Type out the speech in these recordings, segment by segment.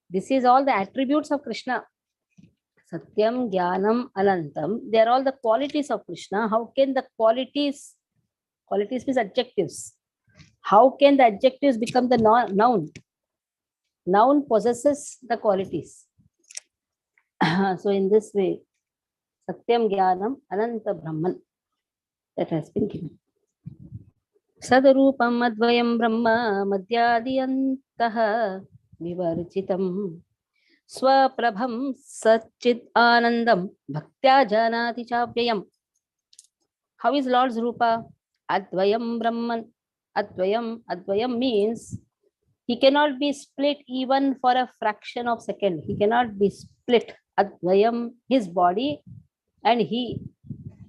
This is all the attributes of Krishna. Satyam, Jnanam, Anantam. They are all the qualities of Krishna. How can the qualities means adjectives. How can the adjectives become the noun? Noun possesses the qualities. So in this way, Satyam, Jnanam, Ananta Brahman. That has been given. Sadarupam Advayam Brahma Madhyadiyantah Vivarchitam Swaprabham Satchit Anandam Bhaktya Janati Chavyayam. How is Lord's Rupa? Advayam Brahman. Advayam means he cannot be split even for a fraction of second. He cannot be split. Advayam, his body and he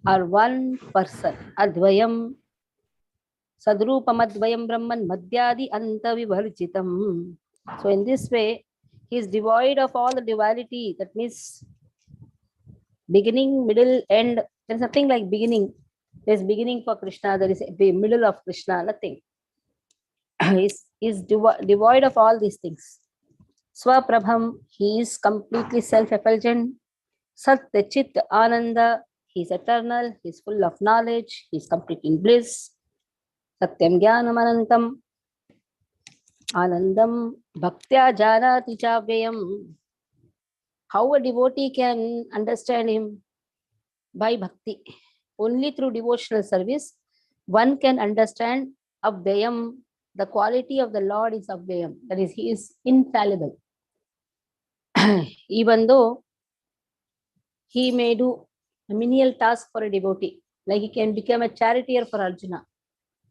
are one person. Advayam. Sadrupam Advayam Brahman Madhyadi Anta Vivarjitam. So in this way, he is devoid of all the duality. That means beginning, middle, end. There is nothing like beginning. There is beginning for Krishna. There is a middle of Krishna. Nothing. is devoid of all these things. Swaprabham, he is completely self-effulgent. Satya Chit Ananda, he is eternal. He is full of knowledge. He is complete in bliss. Satyam Jnanam Anantam. Anandam Bhaktya Janati Chavyayam. How a devotee can understand him? By bhakti. Only through devotional service, one can understand Abhyayam. The quality of the Lord is Abhyayam. That is, he is infallible. Even though he may do a menial task for a devotee, like he can become a charioteer for Arjuna.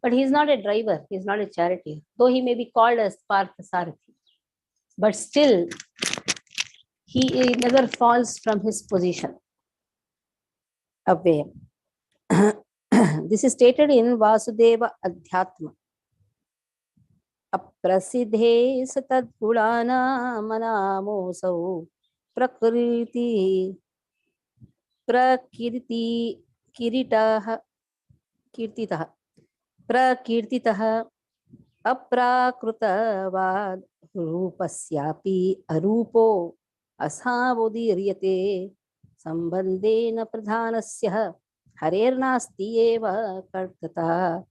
But he is not a driver, he is not a charioteer, though he may be called as Partha Sarathi. But still, he never falls from his position. Abhyayam. This is stated in Vasudeva Adhyatma. Aprasidhe satadgulana manamosau prakriti kiritah prakirtitah aprakrutavad rupasyapi arupo asavodiriyate sambandena pradhanasya harernasti eva kartata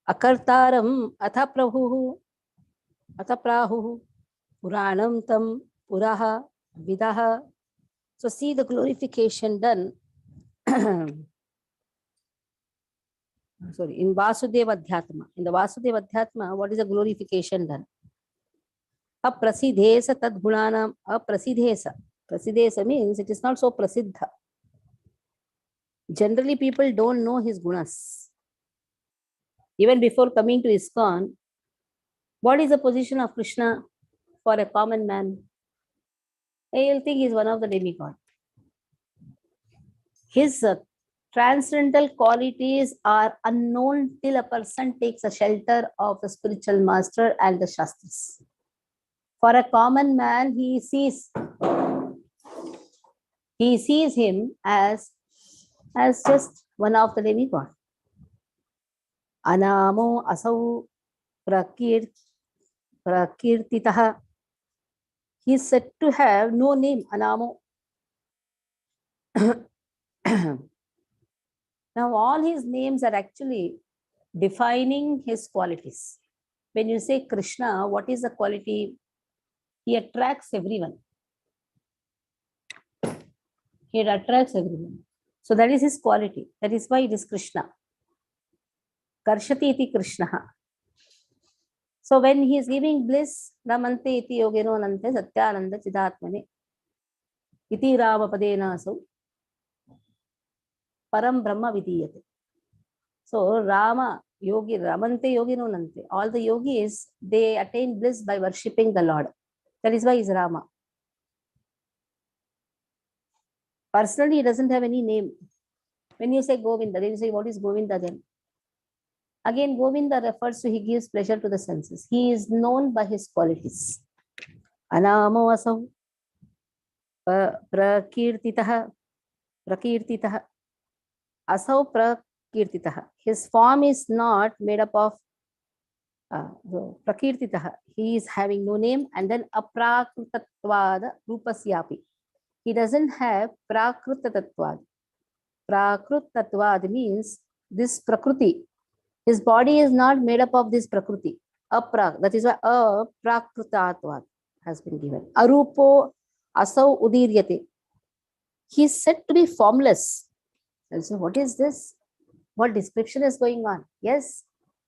akartaram atha prahu puranam tam puraha vidaha. So see the glorification done in Vasudeva Adhyatma. In the Vasudeva Adhyatma, what is the glorification done? Aprasidhesa tadgulanam. Aprasidhesa. Prasidhesa means it is not so prasiddha. Generally, people don't know his gunas. Even before coming to ISKCON, what is the position of Krishna for a common man? He'll think he's one of the demigod. His transcendental qualities are unknown till a person takes a shelter of the spiritual master and the Shastras. For a common man, he sees him as just one of the demigod. Anamo asau prakirtitah. He is said to have no name, Anamo. Now, all his names are actually defining his qualities. When you say Krishna, what is the quality? He attracts everyone. He attracts everyone. So that is his quality. That is why it is Krishna. Karshati iti Krishna. So when he is giving bliss, Ramante iti yogeno nante satyananda chidatmane iti rama padena asau param brahma vidiyate. So Rama, yogi, Ramante yogino nante. All the yogis, they attain bliss by worshipping the Lord. That is why he is Rama. Personally, he doesn't have any name. When you say Govinda, then you say, what is Govinda then? Again, Govinda refers to he gives pleasure to the senses. He is known by his qualities. Anamo asau prakirtitah. Asau prakirtitah. His form is not made up of So Prakirtitah, he is having no name, and then Aprakrutatvada Rupasyapi. He doesn't have Prakrutatatvad. Prakrutatatvad means this Prakriti. His body is not made up of this Prakriti. That is why Aprakrutatatvad has been given. Arupo Asau Udiryate. He is said to be formless. And so, what is this? What description is going on? Yes,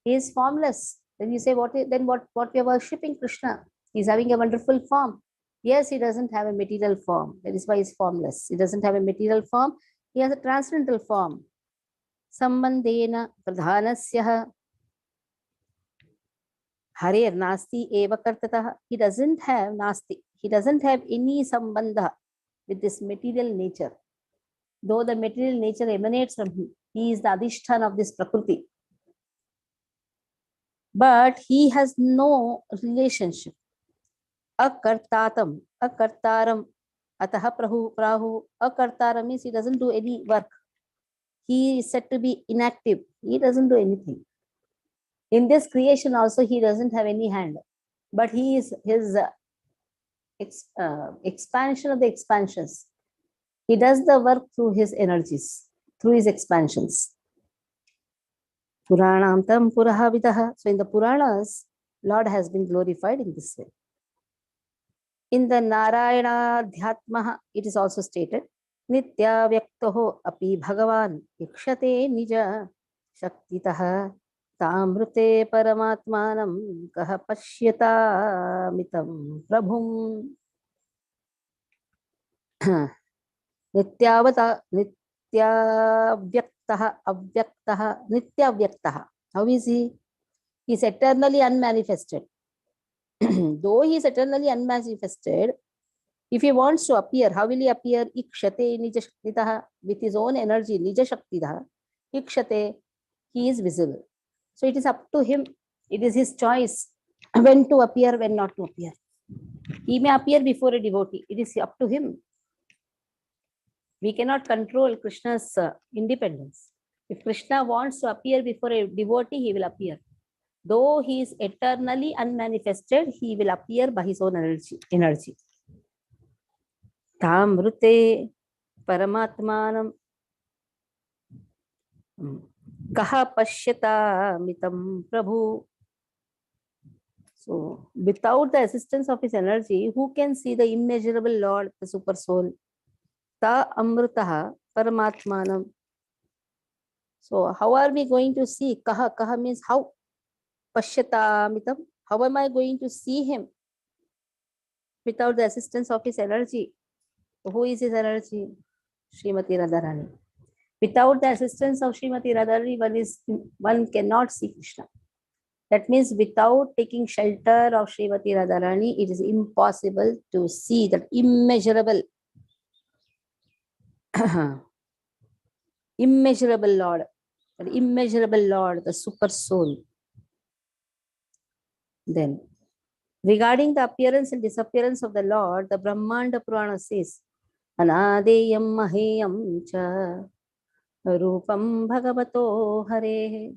he is formless. Then you say, what we are worshipping Krishna? He's having a wonderful form. Yes, he doesn't have a material form. That is why he's formless. He doesn't have a material form. He has a transcendental form. Sambandhena pradhanasya harer nasti eva kartatah. He doesn't have nasti. He doesn't have any sambandha with this material nature. Though the material nature emanates from him, he is the adhishthana of this prakriti. But he has no relationship. Akartatam, akartaram, ataha prahu. Akartaram means he doesn't do any work. He is said to be inactive. He doesn't do anything. In this creation also, he doesn't have any hand. But he is his expansion of the expansions. He does the work through his energies, through his expansions. Puranam tam purahavidaha. So in the Puranas, Lord has been glorified in this way. In the Narayana Dhyatmaha, it is also stated, Nitya Vyaktoho api Bhagavan ikshate nija shaktitaha tamrute paramatmanam kaha pashyata mitam prabhum. Nityavata Nityavyaktaha Avyaktaha Nityavyaktaha. How is he? He is eternally unmanifested. Though he is eternally unmanifested, if he wants to appear, how will he appear? Ikshate nija shaktitaha, with his own energy, nija shaktitaha. Ikshate, he is visible. So it is up to him. It is his choice when to appear, when not to appear. He may appear before a devotee. It is up to him. We cannot control Krishna's independence. If Krishna wants to appear before a devotee, he will appear. Though he is eternally unmanifested, he will appear by his own energy. Tamrute paramatmanam kaha pashyata mitam prabhu. So, without the assistance of his energy, who can see the immeasurable Lord, the super soul? Ta amrutaha paramatmanam. So, how are we going to see? Kaha, kaha means how? Pashyata mitam. How am I going to see him without the assistance of his energy? Who is his energy? Srimati Radharani. Without the assistance of Srimati Radharani, one cannot see Krishna. That means without taking shelter of Srimati Radharani, it is impossible to see that immeasurable, immeasurable Lord, the super soul. Then, regarding the appearance and disappearance of the Lord, the Brahmanda Purana says, Anadeyam maheyam cha rupam bhagavato hare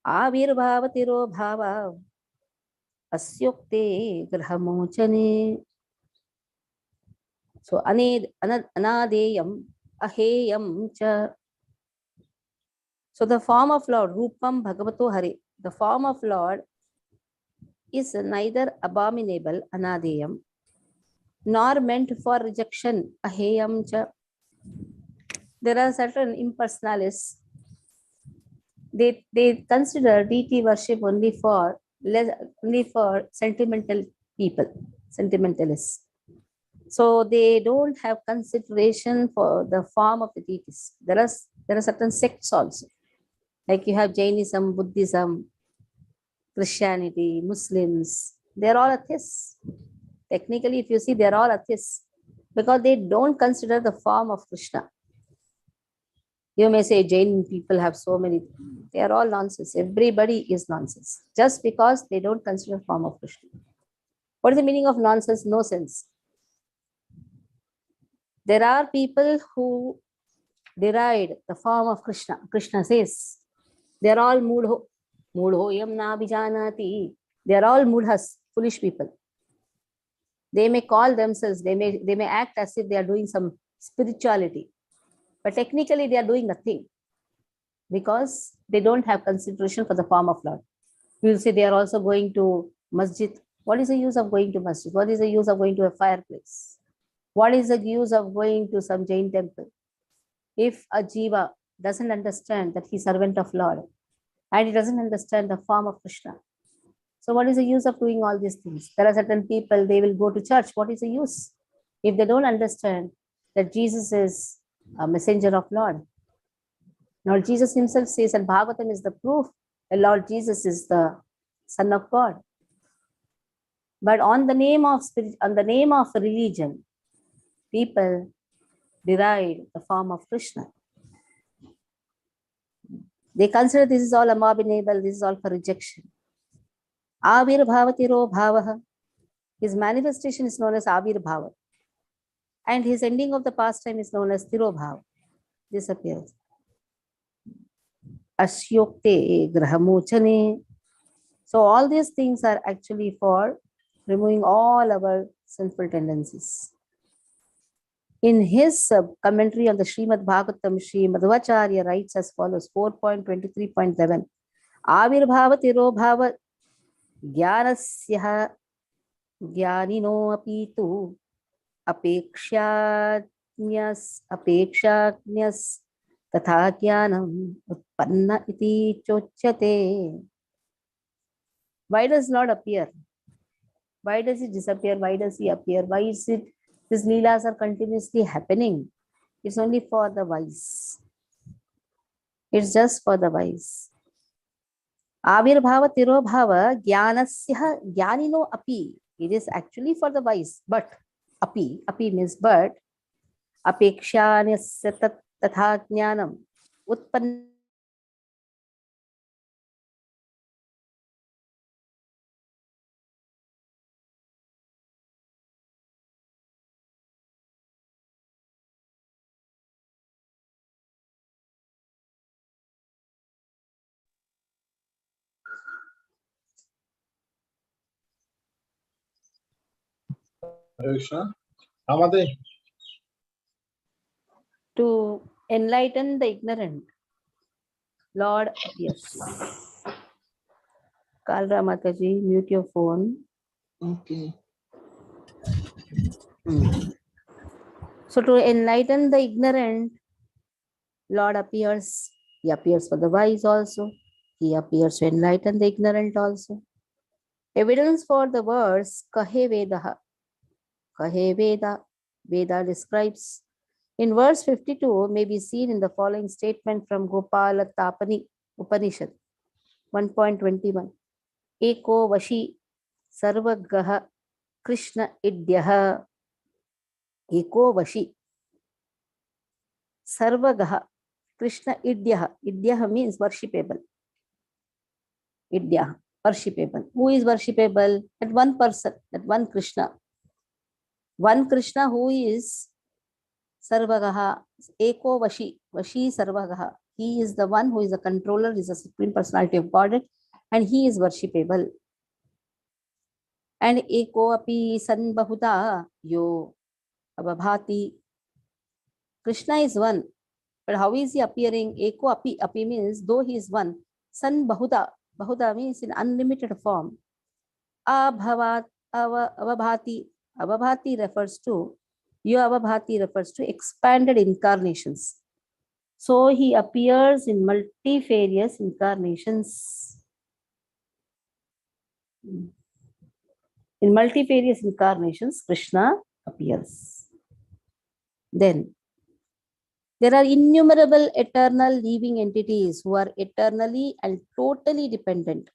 avirbhavatiro bhava asyokte grahamochane. So, anadeyam aheyam cha. So, the form of Lord, rupam bhagavato hare, the form of Lord is neither abominable, anadeyam, nor meant for rejection, aheyam cha. There are certain impersonalists, they consider deity worship only for sentimental people, sentimentalists. So they don't have consideration for the form of the deities. There are certain sects also, like you have Jainism, Buddhism, Christianity, Muslims. They're all atheists. Technically, if you see, they're all atheists because they don't consider the form of Krishna. You may say Jain people have so many. They are all nonsense. Everybody is nonsense just because they don't consider the form of Krishna. What is the meaning of nonsense? No sense. There are people who deride the form of Krishna. Krishna says they are all moodho. Mudhoyam na abhijanati. They are all mudhas, foolish people. They may call themselves, they may act as if they are doing some spirituality, but technically they are doing nothing because they don't have consideration for the form of Lord. You will say they are also going to masjid. What is the use of going to masjid? What is the use of going to a fireplace? What is the use of going to some Jain temple? If a jiva doesn't understand that he's servant of Lord and he doesn't understand the form of Krishna, so what is the use of doing all these things? There are certain people, they will go to church. What is the use? If they don't understand that Jesus is a messenger of Lord. Lord Jesus himself says, and Bhagavatam is the proof that Lord Jesus is the Son of God. But on the name of spirit, on the name of religion, people deride the form of Krishna. They consider this is all abominable, this is all for rejection. Avirbhavatiro bhavaha. His manifestation is known as Avirbhava. And his ending of the pastime is known as Tirobhava. Disappears. Asyokte grahamochane. So all these things are actually for removing all our sinful tendencies. In his commentary on the Srimad Bhagavatam, Sri Madhvacharya writes as follows, 4.23.7. Avirbhava tirobhava jnanasya jnanino apitu apekshanyas tatha jnanam utpanna iti chochyate. Why does Lord appear? Why does he disappear? Why does he appear? Why is it these leelas are continuously happening? It's only for the wise. It's just for the wise. Avirbhava tirobhava jnanasya jnanino api. It is actually for the wise. But api means but. Apekshanyasya tatha jnanam utpanna. To enlighten the ignorant, Lord appears. Kalra Mataji, mute your phone. Okay. So to enlighten the ignorant, Lord appears. He appears for the wise also. He appears to enlighten the ignorant also. Evidence for the verse Kahe Vedaha. Kahe Veda. Veda describes. In verse 52 may be seen in the following statement from Gopala Tapani Upanishad 1.21. Eko Vashi Sarvagaha Krishna Idyaha. Eko Vashi Sarvagaha Krishna Idyaha. Idyaha means worshipable. Idyaha, worshipable. Who is worshipable? That one person, that one Krishna. One Krishna who is Sarvagaha, Eko Vashi, Vashi Sarvagaha. He is the one who is the controller, is the Supreme Personality of Godhead, and he is worshipable. And Eko Api San Bahuta Yo Abhabhati. Krishna is one, but how is he appearing? Eko Api, Api means though he is one. San Bahuta, Bahuta means in unlimited form. Abhavat, Avabhati. Avabhati refers to, Avabhati refers to expanded incarnations. So he appears in multifarious incarnations. In multifarious incarnations, Krishna appears. Then, there are innumerable eternal living entities who are eternally and totally dependent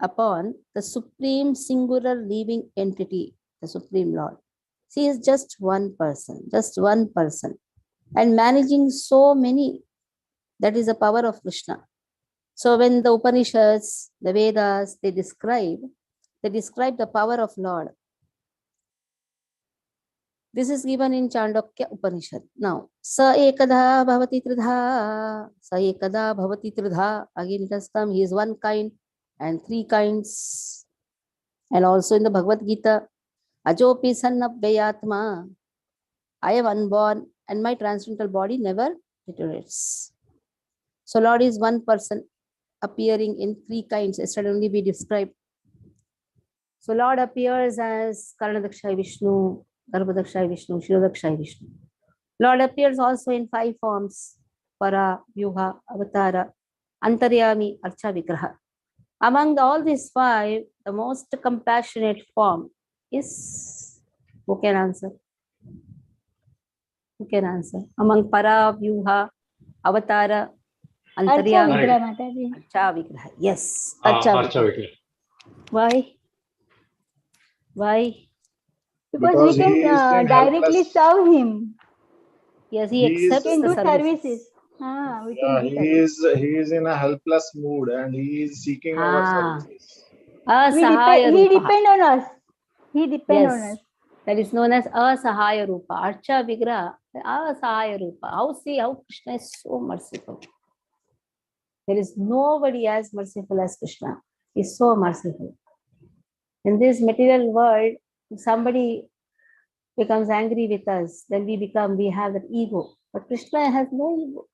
upon the supreme singular living entity, the Supreme Lord. He is just one person, and managing so many. That is the power of Krishna. So when the Upanishads, the Vedas, they describe the power of Lord. This is given in Chandogya Upanishad. Now, sa ekada bhavati tridha, sa ekada bhavati tridha. Again, it has come. He is one kind and three kinds. And also in the Bhagavad Gita, ajopi sannabhyayatma. I am unborn and my transcendental body never deteriorates. So Lord is one person appearing in three kinds. Yesterday only we described. So Lord appears as Karanadakshay Vishnu, Garbhadakshay Vishnu, Shirodakshay Vishnu. Lord appears also in five forms: Para, Vyuha, Avatara, Antaryami, Archa, Vigraha. Among all these five, the most compassionate form is, who can answer? Who can answer? Among Para, Vyuha, Avatara, Antaryami, Archa, Vigraha. Yes, Archa Vigraha. Why? Why? Because we can directly serve him. Yes, he accepts the services. He is in a helpless mood and he is seeking our services. He depend on us. He depend on us. That is known as Asahaya Rupa. Archa Vigraha, Asahaya Rupa. How Krishna is so merciful. There is nobody as merciful as Krishna. He is so merciful. In this material world, if somebody becomes angry with us, then we have that ego. But Krishna has no ego.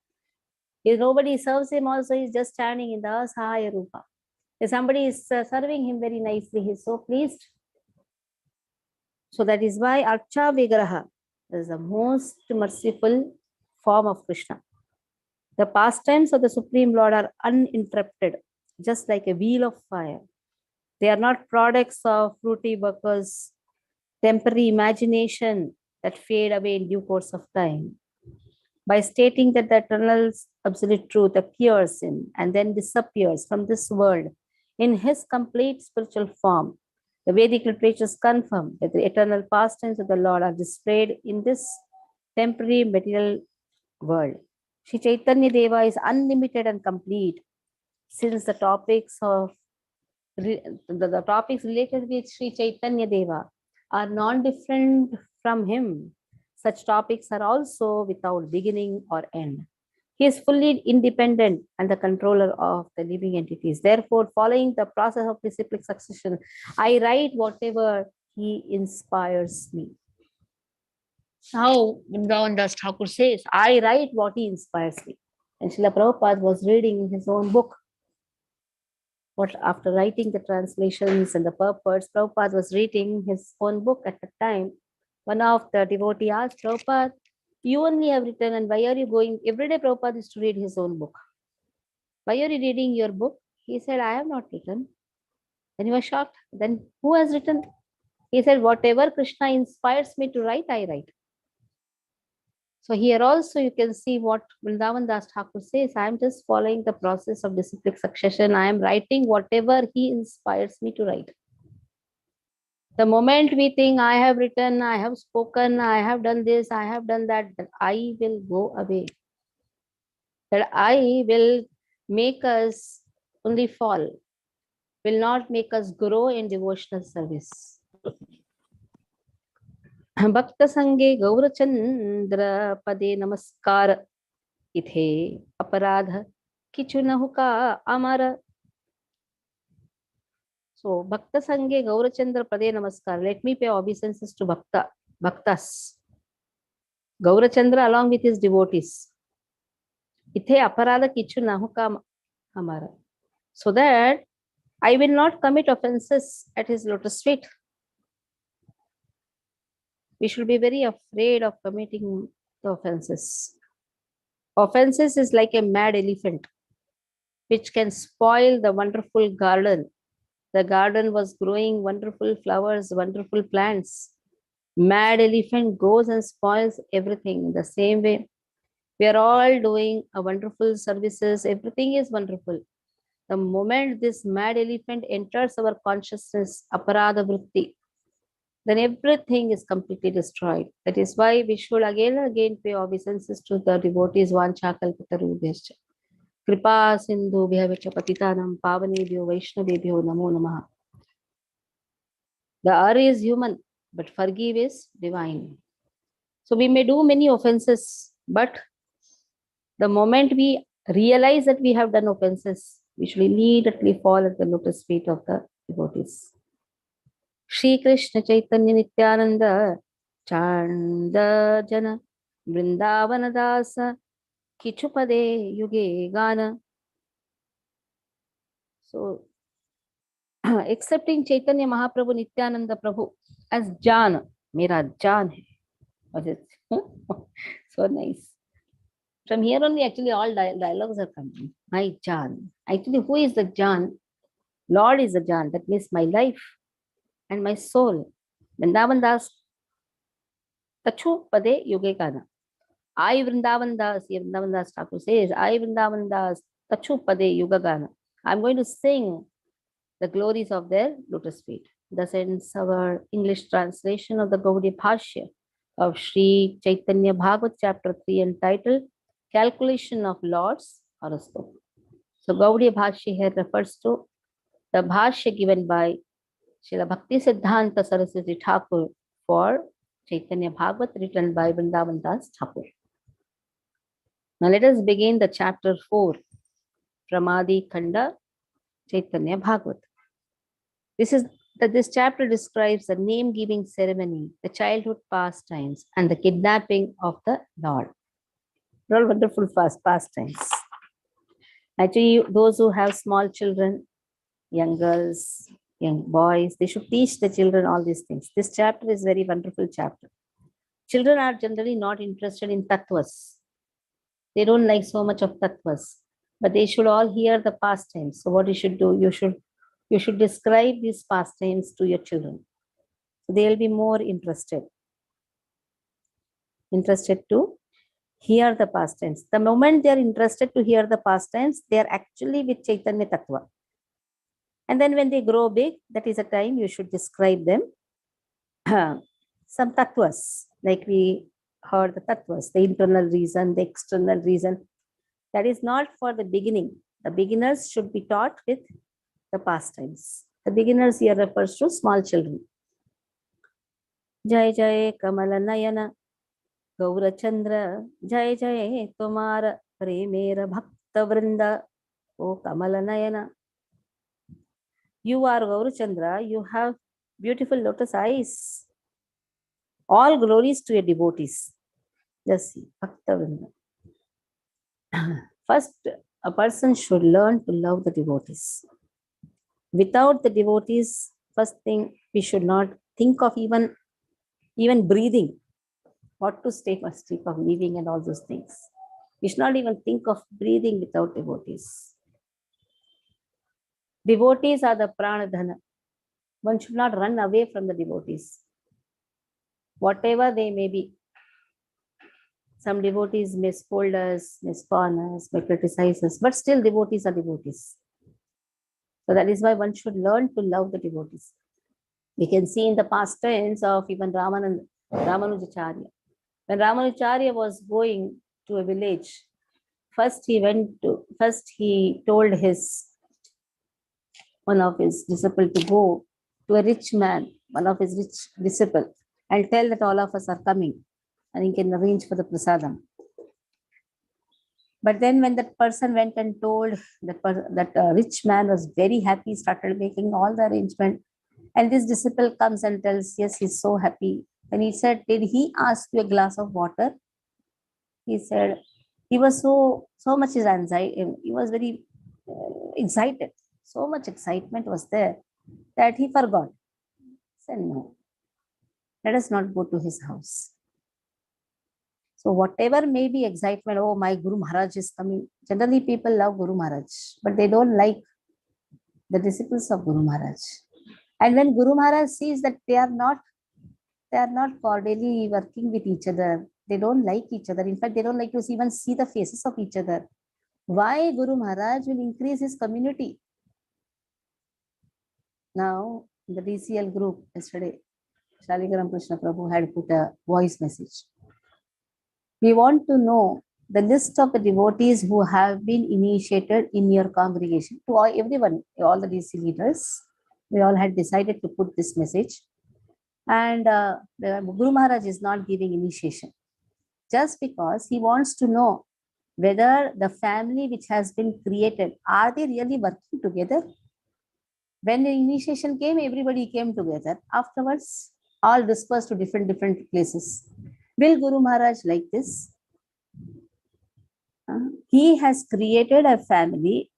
If nobody serves him also, he's just standing in the Asahaya Rupa. If somebody is serving him very nicely, he's so pleased. So that is why Archa Vigraha is the most merciful form of Krishna. The pastimes of the Supreme Lord are uninterrupted, just like a wheel of fire. They are not products of fruity workers, temporary imagination that fade away in due course of time. By stating that the eternal absolute truth appears in and then disappears from this world in his complete spiritual form, the Vedic literatures confirm that the eternal pastimes of the Lord are displayed in this temporary material world. Sri Chaitanya Deva is unlimited and complete, since the topics related with Sri Chaitanya Deva are non-different from him. Such topics are also without beginning or end. He is fully independent and the controller of the living entities. Therefore, following the process of disciplic succession, I write whatever he inspires me. Now, Vrindavan Das Thakur says, I write what he inspires me. And Srila Prabhupada was reading his own book. But after writing the translations and the purports, Prabhupada was reading his own book at the time. One of the devotees asked Prabhupada, you only have written, and why are you going? Every day Prabhupada used to read his own book. Why are you reading your book? He said, I have not written. Then he was shocked. Then who has written? He said, whatever Krishna inspires me to write, I write. So here also you can see what Vrindavan Das Thakur says. I am just following the process of disciplic succession. I am writing whatever he inspires me to write. The moment we think I have written, I have spoken, I have done this, I have done that, that I will go away. That I will make us only fall, will not make us grow in devotional service. Bhakta Sange Gaurachandra Pade Namaskar Ithe Aparadha Kichunahuka Amara. So Bhakta Sange Gaurachandra Pade Namaskar. Let me pay obeisances to Bhaktas. Gaurachandra along with his devotees. Ithe Aparadha Kichunahuka Amara. So that I will not commit offenses at his lotus feet. We should be very afraid of committing the offenses. Offenses is like a mad elephant, which can spoil the wonderful garden. The garden was growing wonderful flowers, wonderful plants. Mad elephant goes and spoils everything. The same way, we are all doing a wonderful services. Everything is wonderful. The moment this mad elephant enters our consciousness, aparadha vritti, then everything is completely destroyed. That is why we should again and again pay obeisances to the devotees. Vanchakalpatarubhyascha Kripa Sindhubhya Patitanam Pavanebhyo Vaishnavebhyo Namo Namaha. The R is human, but forgive is divine. So we may do many offenses, but the moment we realize that we have done offenses, we should immediately fall at the lotus feet of the devotees. Shri Krishna Chaitanya Nityananda Chanda Jana Vrindavana Dasa Kichupade Yuge Gana. So, accepting Chaitanya Mahaprabhu Nityananda Prabhu as Jan, Mera Jan hai. Was it? So nice. From here only, actually, all dialogues are coming. My Jan. Actually, who is the Jan? Lord is the Jan. That means my life and my soul. Vrindavan Das Tachu Pade Yuge Gana. I Vrindavan Das, Vrindavan Das Thakur says, I Vrindavan Das Tachu Pade Yuga Gana. I'm going to sing the glories of their lotus feet. Thus ends our English translation of the Gaudiya Bhashya of Sri Chaitanya Bhagavat chapter 3 entitled Calculation of Lord's Horoscope. So Gaudiya Bhashya here refers to the Bhashya given by Srila Bhakti Siddhanta Saraswati Thakur for Chaitanya Bhagavat written by Vrindavan Das Thakur. Now let us begin the chapter 4 from Adi Khanda Chaitanya Bhagavat. This chapter describes the name-giving ceremony, the childhood pastimes, and the kidnapping of the Lord. They're all wonderful pastimes. Actually, those who have small children, young girls, young boys, they should teach the children all these things. This chapter is a very wonderful chapter. Children are generally not interested in tattvas. They don't like so much of tattvas, but they should all hear the pastimes. So what you should do, you should describe these pastimes to your children. So they'll be more interested to hear the pastimes. The moment they're interested to hear the pastimes, they're actually with Chaitanya Tattva. And then when they grow big, that is a time you should describe them some tattvas, like we heard the tattvas, the internal reason, the external reason. That is not for the beginning. The beginners should be taught with the pastimes. The beginners here refers to small children. Jai Jai Kamala Nayana Gaurachandra Jai Jai Tumara Premera Bhakta Vrinda O Kamala Nayana. You are Gaurachandra, you have beautiful lotus eyes. All glories to your devotees. Just see, Bhakta Vrinda. First, a person should learn to love the devotees. Without the devotees, first thing, we should not think of even breathing. What to stay for speak of living and all those things. We should not even think of breathing without devotees. Devotees are the pranadhana. One should not run away from the devotees. Whatever they may be. Some devotees may scold us, may scorn us, may criticize us, but still devotees are devotees. So that is why one should learn to love the devotees. We can see in the past tense of even Ramanujacharya. When Ramanujacharya was going to a village, first he told one of his disciples to go to a rich man, one of his rich disciples, and tell that all of us are coming and he can arrange for the prasadam. But then when that person went and told that rich man was very happy, started making all the arrangement, and this disciple comes and tells, yes, he's so happy. And he said, did he ask you a glass of water? He said, he was so much his anxiety, he was very excited. So much excitement was there that he forgot. He said, no, let us not go to his house. So whatever may be excitement, oh, my Guru Maharaj is coming. Generally, people love Guru Maharaj, but they don't like the disciples of Guru Maharaj. And when Guru Maharaj sees that they are not cordially working with each other, they don't like each other. In fact, they don't like to even see the faces of each other. Why Guru Maharaj will increase his community? Now, in the DCL group yesterday, Shalikaram Krishna Prabhu had put a voice message. We want to know the list of the devotees who have been initiated in your congregation. To everyone, all the DC leaders, we all had decided to put this message. And the Guru Maharaj is not giving initiation just because he wants to know whether the family which has been created, are they really working together? When the initiation came, everybody came together. Afterwards, all dispersed to different places. Will Guru Maharaj like this? He has created a family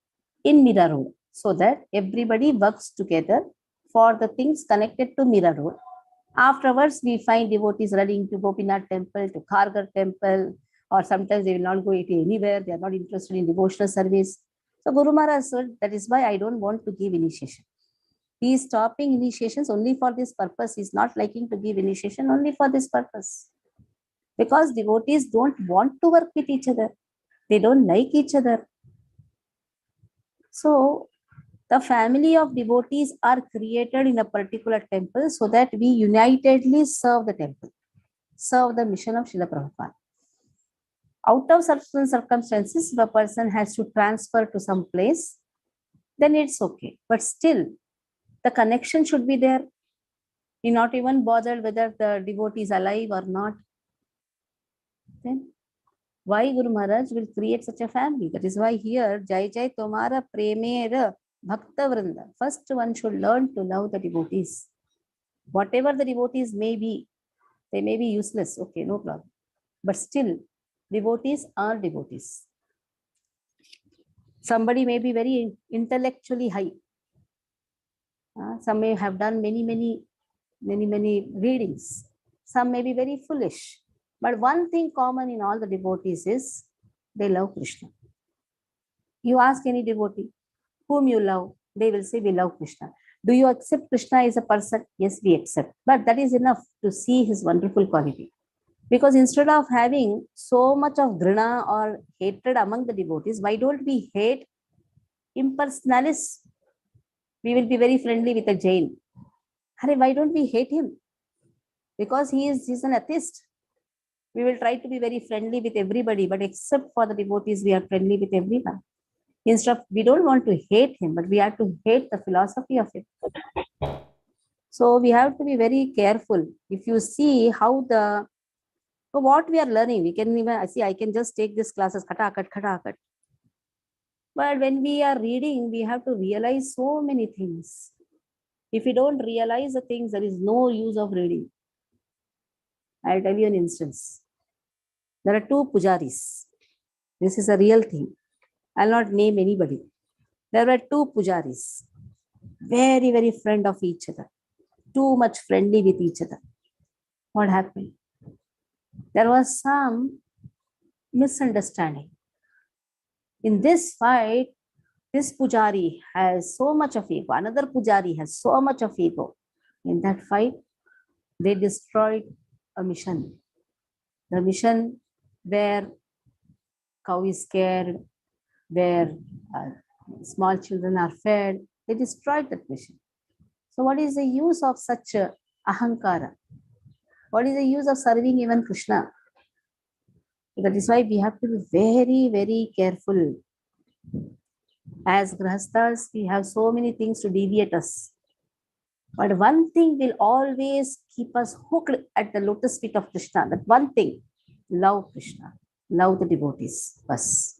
in Mira Road so that everybody works together for the things connected to Mira Road. Afterwards, we find devotees running to Gopinath temple, to Khargar temple, or sometimes they will not go anywhere. They are not interested in devotional service. So Guru Maharaj said, that is why I don't want to give initiation. He is stopping initiations only for this purpose. He is not liking to give initiation only for this purpose. Because devotees don't want to work with each other. They don't like each other. So the family of devotees are created in a particular temple so that we unitedly serve the temple, serve the mission of Srila Prabhupada. Out of certain circumstances, if a person has to transfer to some place, then it's okay. But still, the connection should be there. You're not even bothered whether the devotee is alive or not. Then why Guru Maharaj will create such a family? That is why here, Jai Jai Tomara Premera Bhakta Vrinda. First one should learn to love the devotees. Whatever the devotees may be, they may be useless. Okay, no problem. But still, devotees are devotees. Somebody may be very intellectually high. Some may have done many readings. Some may be very foolish. But one thing common in all the devotees is they love Krishna. You ask any devotee, whom you love, they will say, we love Krishna. Do you accept Krishna as a person? Yes, we accept. But that is enough to see his wonderful quality. Because instead of having so much of dhrina or hatred among the devotees, why don't we hate impersonalists? We will be very friendly with a Jain. Why don't we hate him? Because he's an atheist. We will try to be very friendly with everybody, but except for the devotees, we are friendly with everyone. Instead of, we don't want to hate him, but we have to hate the philosophy of it. So we have to be very careful. If you see how so what we are learning, we can even see, I can just take this classes, khatakat. But when we are reading, we have to realize so many things. If you don't realize the things, there is no use of reading. I'll tell you an instance. There are two pujaris. This is a real thing. I'll not name anybody. There were two pujaris, very friend of each other, too much friendly with each other. What happened? There was some misunderstanding. In this fight, this pujari has so much of ego. Another pujari has so much of ego. In that fight, they destroyed a mission. The mission where cow is cared, where small children are fed, they destroyed that mission. So what is the use of such ahankara? What is the use of serving even Krishna? That is why we have to be very careful. As grahasthas, we have so many things to deviate us. But one thing will always keep us hooked at the lotus feet of Krishna. That one thing, love Krishna, love the devotees. Bas.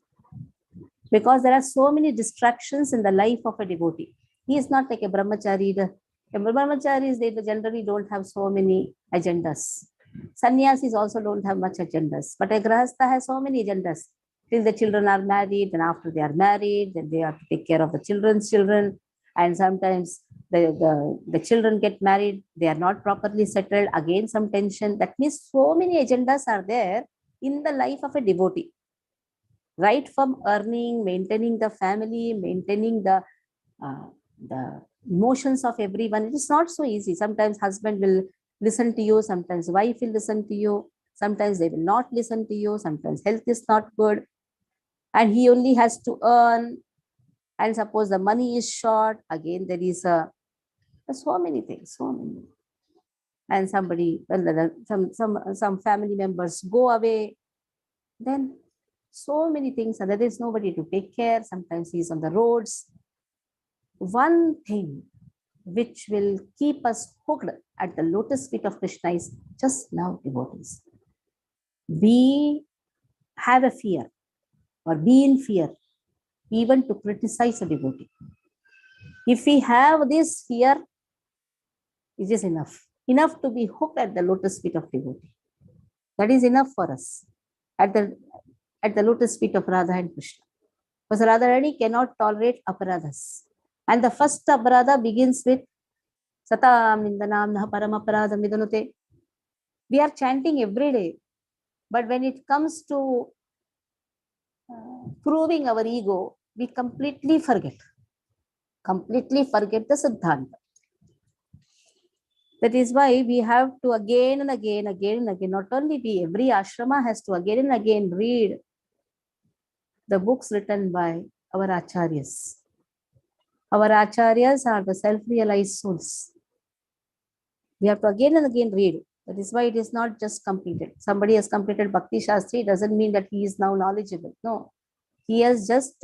Because there are so many distractions in the life of a devotee. He is not like a brahmachari. The brahmacharis, they generally don't have so many agendas. Sannyasis also don't have much agendas. But a grahastha has so many agendas. Till the children are married, and after they are married, then they have to take care of the children's children. And sometimes the children get married, they are not properly settled, again some tension. That means so many agendas are there in the life of a devotee. Right from earning, maintaining the family, maintaining the emotions of everyone. It is not so easy. Sometimes husband will listen to you, sometimes wife will listen to you, sometimes they will not listen to you, sometimes health is not good, and he only has to earn. And suppose the money is short, again there is so many things, so many. And somebody, some family members go away, then so many things, and there is nobody to take care. Sometimes he's on the roads. One thing which will keep us hooked at the lotus feet of Krishna is just love devotees. We have a fear or be in fear even to criticize a devotee. If we have this fear, it is enough. Enough to be hooked at the lotus feet of devotee. That is enough for us at the lotus feet of Radha and Krishna. Because Radharani cannot tolerate aparadhas. And the first aparadha begins with Satam Nindanam Naha Paramaparadham Vidunute. We are chanting every day. But when it comes to proving our ego, we completely forget the Siddhanta. That is why we have to again and again, not only we, every ashrama has to again and again read the books written by our acharyas. Our acharyas are the self-realized souls. We have to again and again read. That is why it is not just completed. Somebody has completed Bhakti Shastri, doesn't mean that he is now knowledgeable. No, he has just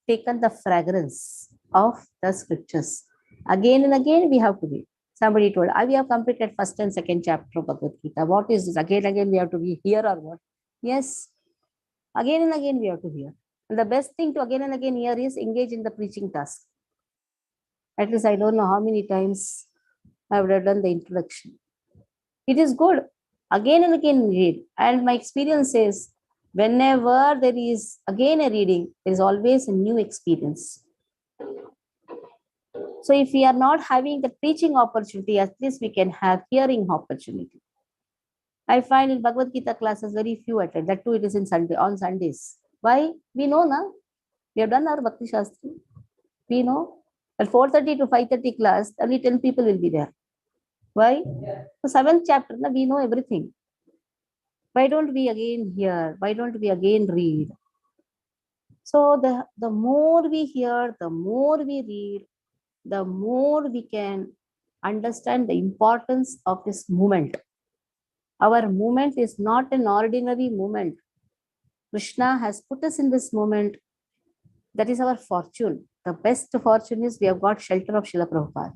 taken the fragrance of the scriptures. Again and again we have to read. Somebody told, we have completed first and second chapter of Bhagavad Gita. What is this? Again and again we have to be here or what? Yes, again and again we have to hear. And the best thing to again and again hear is engage in the preaching task. At least I don't know how many times I would have done the introduction. It is good. Again and again read. And my experience is, whenever there is again a reading, there is always a new experience. So if we are not having the teaching opportunity, at least we can have hearing opportunity. I find in Bhagavad Gita classes very few attend. That too, it is on Sundays. Why? We know now. We have done our Bhakti Shastri. We know. At 4:30 to 5:30 class, only 10 people will be there. Why? The 7th chapter, we know everything. Why don't we again hear? Why don't we again read? So the more we hear, the more we read, the more we can understand the importance of this movement. Our movement is not an ordinary movement. Krishna has put us in this movement. That is our fortune. The best fortune is we have got shelter of Srila Prabhupada.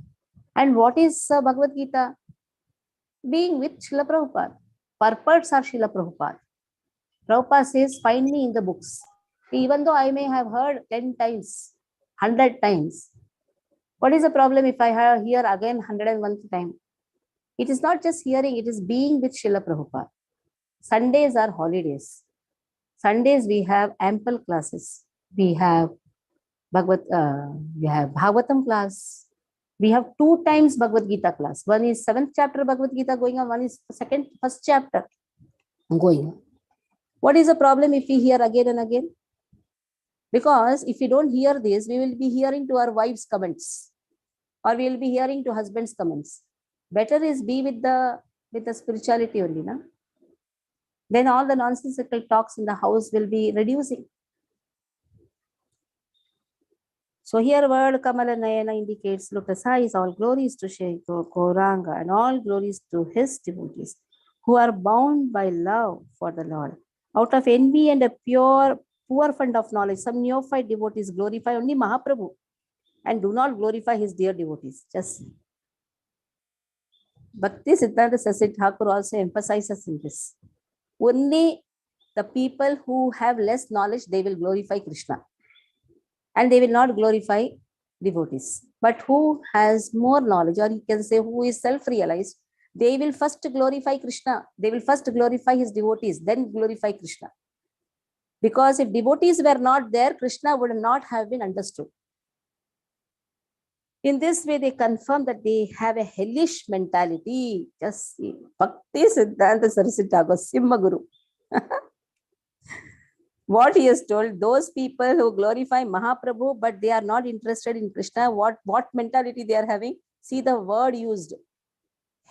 And what is Bhagavad Gita? Being with Srila Prabhupada. Purports are Srila Prabhupada. Prabhupada says, find me in the books. Even though I may have heard 10 times, 100 times, what is the problem if I hear again 101th time? It is not just hearing, it is being with Srila Prabhupada. Sundays are holidays. Sundays we have ample classes. We have Bhagavatam class. We have 2 times Bhagavad Gita class. One is 7th chapter Bhagavad Gita going on, one is first chapter going on. What is the problem if we hear again and again? Because if we don't hear this, we will be hearing to our wives' comments, or we will be hearing to husbands' comments. Better is be with the spirituality only, na? Then all the nonsensical talks in the house will be reducing. So here word Kamala Nayana indicates lotus eyes, all glories to Shri Gauranga and all glories to his devotees who are bound by love for the Lord. Out of envy and a poor fund of knowledge, some neophyte devotees glorify only Mahaprabhu and do not glorify his dear devotees. Just Bhakti Siddhanta Saraswati Thakur also emphasizes in this. Only the people who have less knowledge, they will glorify Krishna. And they will not glorify devotees. But who has more knowledge, or you can say who is self-realized, they will first glorify Krishna. They will first glorify his devotees, then glorify Krishna. Because if devotees were not there, Krishna would not have been understood. In this way, they confirm that they have a hellish mentality. Just see, Bhakti Siddhanta Saraswati Thakur, Simha Guru. What he has told, those people who glorify Mahaprabhu, but they are not interested in Krishna, what mentality they are having? See the word used.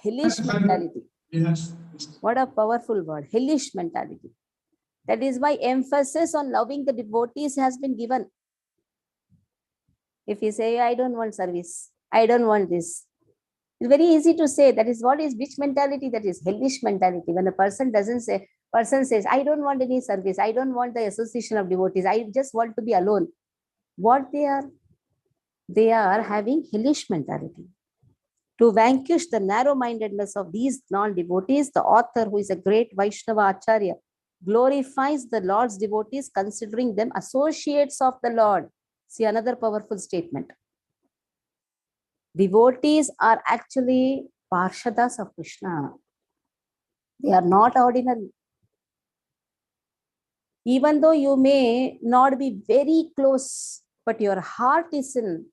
Hellish mentality. Yes. What a powerful word, hellish mentality. That is why emphasis on loving the devotees has been given. If you say, I don't want service, I don't want this, it's very easy to say. That is what is which mentality? That is hellish mentality. When a person says, I don't want any service, I don't want the association of devotees, I just want to be alone. What they are? They are having hellish mentality. To vanquish the narrow-mindedness of these non-devotees, the author, who is a great Vaishnava Acharya, glorifies the Lord's devotees, considering them associates of the Lord. See another powerful statement. Devotees are actually Parshadas of Krishna. They are not ordinary. Even though you may not be very close, but your heart is in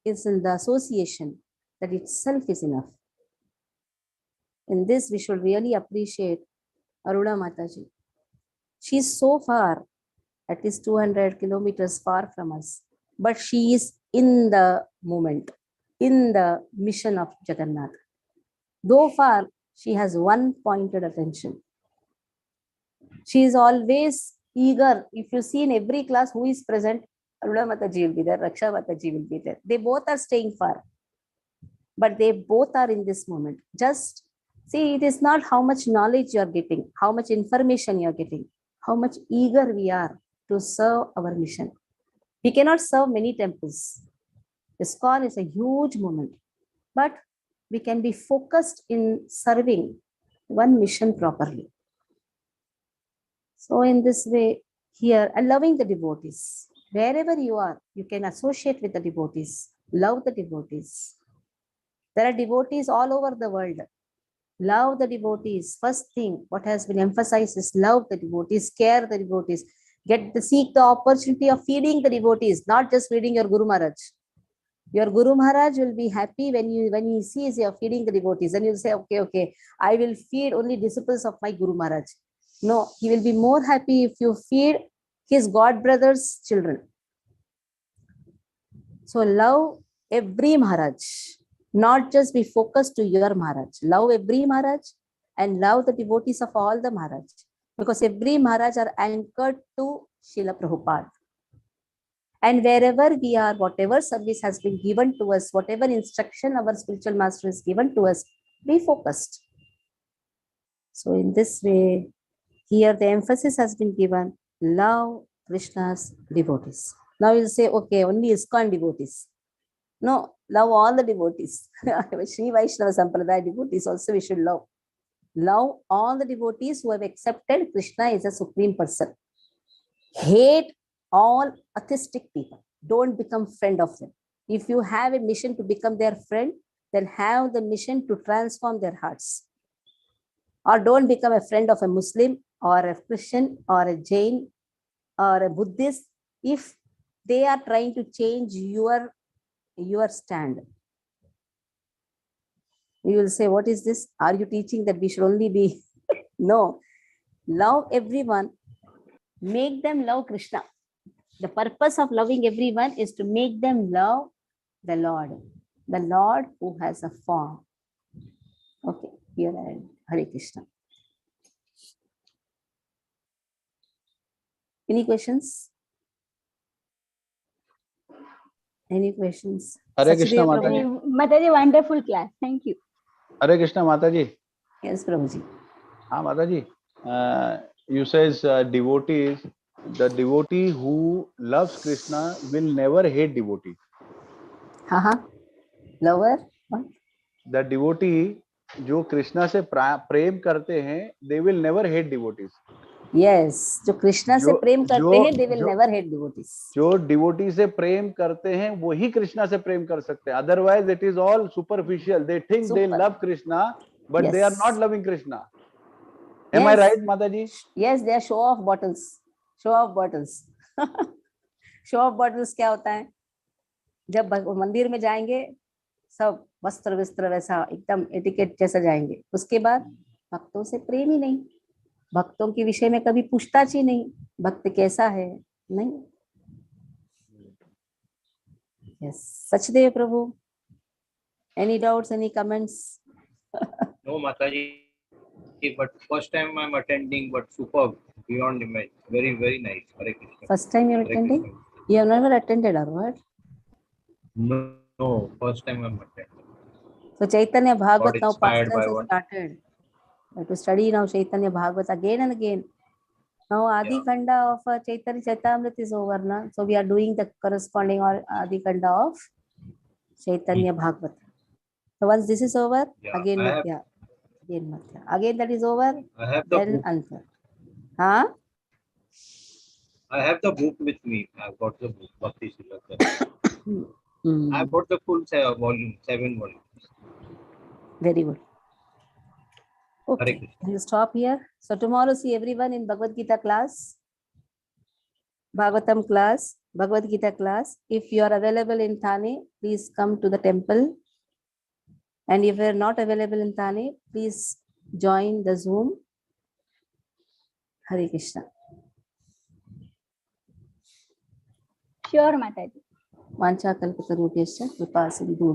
the association, that itself is enough. In this, we should really appreciate Aruna Mataji. She is so far, at least 200 kilometers far from us, but she is in the moment, in the mission of Jagannath. Though far, she has one pointed attention. She is always eager. If you see in every class who is present, Aruna Mataji will be there, Raksha Mataji will be there. They both are staying far, but they both are in this moment. Just see, it is not how much knowledge you are getting, how much information you are getting, how much eager we are to serve our mission. We cannot serve many temples. ISKCON is a huge movement, but we can be focused in serving one mission properly. So in this way, here, and loving the devotees. Wherever you are, you can associate with the devotees, love the devotees. There are devotees all over the world. Love the devotees. First thing, what has been emphasized is love the devotees, care the devotees. Seek the opportunity of feeding the devotees, not just feeding your Guru Maharaj. Your Guru Maharaj will be happy when he sees you are feeding the devotees, and you'll say, okay, I will feed only disciples of my Guru Maharaj. No, he will be more happy if you feed his God brother's children. So love every Maharaj, not just be focused to your Maharaj. Love every Maharaj and love the devotees of all the Maharaj, because every Maharaj are anchored to Srila Prabhupada. And wherever we are, whatever service has been given to us, whatever instruction our spiritual master has given to us, be focused. So in this way, here the emphasis has been given, love Krishna's devotees. Now you'll say, okay, only ISKCON devotees. No, love all the devotees. Sri Vaishnava Sampradaya devotees also we should love. Love all the devotees who have accepted Krishna as a supreme person. Hate all atheistic people. Don't become friend of them. If you have a mission to become their friend, then have the mission to transform their hearts. Or don't become a friend of a Muslim or a Christian or a Jain or a Buddhist if they are trying to change your stand. You will say, what is this? Are you teaching that we should only be? No. Love everyone. Make them love Krishna. The purpose of loving everyone is to make them love the Lord who has a form. Okay, here I am. Hare Krishna. Any questions? Any questions? Hare Krishna, Sachideva Mataji. Prabhu. Mataji, wonderful class. Thank you. Hare Krishna, Mataji. Yes, Prabhuji. Mataji. You says devotees. The devotee who loves Krishna will never hate devotee. Lover? What? The devotee जो कृष्णा से प्रेम करते हैं, they will never hate devotees. Yes, जो कृष्णा से प्रेम करते हैं, they will never hate devotees. जो devotee से प्रेम करते हैं, वो ही कृष्णा से प्रेम कर सकते हैं. Otherwise, it is all superficial. They think they love Krishna, but they are not loving Krishna. Am I right, Mataji? Yes, they are show off bottles. Show off bottles. Show off bottles क्या होता है? जब मंदिर में जाएंगे, सब वस्त्र विस्त्र वैसा एकदम एटिकेट जैसा जाएंगे. उसके बाद भक्तों से प्रेम ही नहीं, भक्तों के विषय में कभी पूछताछ ही नहीं, भक्त कैसा है, नहीं. Yes, Sachdev Prabhu. Any doubts? Any comments? No, Mataji. But first time I'm attending, but superb, beyond image. Very, very nice. Hare Krishna. First time you're attending? You have never attended or what? No, first time I'm attending. So Chaitanya Bhagavat now inspired pastors by have one. started. To study now Chaitanya Bhagavat again and again. Now Adi Khanda of Chaitanya Chaitamrit is over now. So we are doing the corresponding or Adi Khanda of Chaitanya Bhagavata. So once this is over, Yeah, again I have, Madhya. Again Madhya. Again that is over, I have the then book. Anta. Huh? I have the book with me. I've got the book. Bhakti Siddhanta. Hmm. I've got the full volume, 7 volumes. Very good. Hare Okay, Krishna. we'll stop here. So tomorrow see everyone in Bhagavad Gita class, Bhagavatam class, Bhagavad Gita class. If you are available in Thane, please come to the temple. And if you are not available in Thane, please join the Zoom. Hare Krishna. Sure, Mataji. Vancha kalpatarubhyascha kripa sindhu